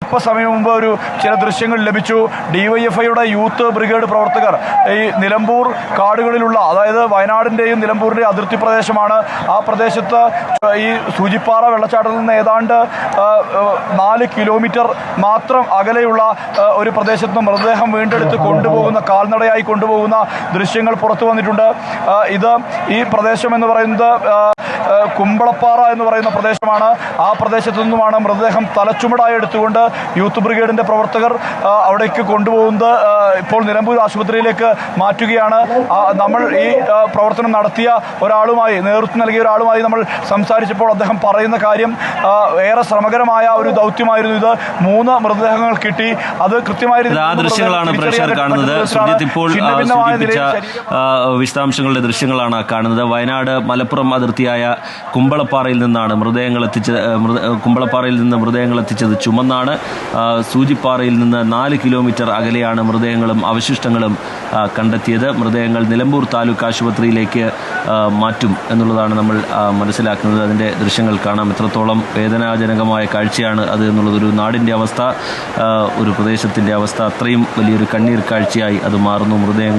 അല്പസമയം മുമ്പ് ചില ദൃശ്യങ്ങൾ ലഭിച്ചു. ഡിവൈഎഫ്ഐയുടെ യൂത്ത് ബ്രിഗേഡ് പ്രവർത്തകർ ഈ നിലമ്പൂർ കാടുകളിലുള്ള, അതായത് വയനാടിൻ്റെയും നിലമ്പൂരിൻ്റെയും അതിർത്തി പ്രദേശമാണ്. ആ പ്രദേശത്ത് ഈ സൂചിപ്പാറ വെള്ളച്ചാട്ടത്തിൽ നിന്ന് ഏതാണ്ട് 4 കിലോമീറ്റർ മാത്രം അകലെയുള്ള ഒരു പ്രദേശത്ത് മൃതദേഹം വീണ്ടെടുത്ത് കൊണ്ടുപോകുന്ന, കാൽനടയായി കൊണ്ടുപോകുന്ന ദൃശ്യങ്ങൾ പുറത്തു വന്നിട്ടുണ്ട്. ഈ പ്രദേശം എന്ന് പറയുന്നത് കുമ്പളപ്പാറ എന്ന് പറയുന്ന പ്രദേശമാണ്. ആ പ്രദേശത്തു നിന്നുമാണ് മൃതദേഹം തലച്ചുമടായി എടുത്തുകൊണ്ട് യൂത്ത് ബ്രിഗേഡിൻ്റെ പ്രവർത്തകർ അവിടേക്ക് കൊണ്ടുപോകുന്നത്. ഇപ്പോൾ നിലമ്പൂർ ആശുപത്രിയിലേക്ക് മാറ്റുകയാണ്. നമ്മൾ ഈ പ്രവർത്തനം നടത്തിയ ഒരാളുമായി, നേതൃത്വം നൽകിയ ഒരാളുമായി നമ്മൾ സംസാരിച്ചപ്പോൾ അദ്ദേഹം പറയുന്ന കാര്യം, ഏറെ ശ്രമകരമായ ഒരു ദൗത്യമായിരുന്നു ഇത്. 3 മൃതദേഹങ്ങൾ കിട്ടി. അത് കൃത്യമായ ദൃശ്യങ്ങളാണ് പ്രേക്ഷകർ കാണുന്നത്. ഇപ്പോൾ സൂചിപ്പിച്ച വിശദാംശങ്ങളുടെ ദൃശ്യങ്ങളാണ് കാണുന്നത്. വയനാട് മലപ്പുറം അതിർത്തിയായ കുമ്പളപ്പാറയിൽ നിന്നാണ് കുമ്പളപ്പാറയിൽ നിന്ന് മൃതദേഹങ്ങൾ എത്തിച്ചത് ചുമന്നാണ്. സൂചിപ്പാറയിൽ നിന്ന് 4 കിലോമീറ്റർ അകലെയാണ് മൃതദേഹങ്ങളും അവശിഷ്ടങ്ങളും കണ്ടെത്തിയത്. മൃതദേഹങ്ങൾ നിലമ്പൂർ താലൂക്ക് ആശുപത്രിയിലേക്ക് മാറ്റും എന്നുള്ളതാണ് നമ്മൾ മനസ്സിലാക്കുന്നത്. അതിൻ്റെ ദൃശ്യങ്ങൾ കാണാം. എത്രത്തോളം വേദനാജനകമായ കാഴ്ചയാണ് അത് എന്നുള്ളത്. ഒരു നാടിൻ്റെ അവസ്ഥ, ഒരു പ്രദേശത്തിൻ്റെ അവസ്ഥ, അത്രയും വലിയൊരു കണ്ണീർ കാഴ്ചയായി അത് മാറുന്നു. മൃതദേഹങ്ങൾ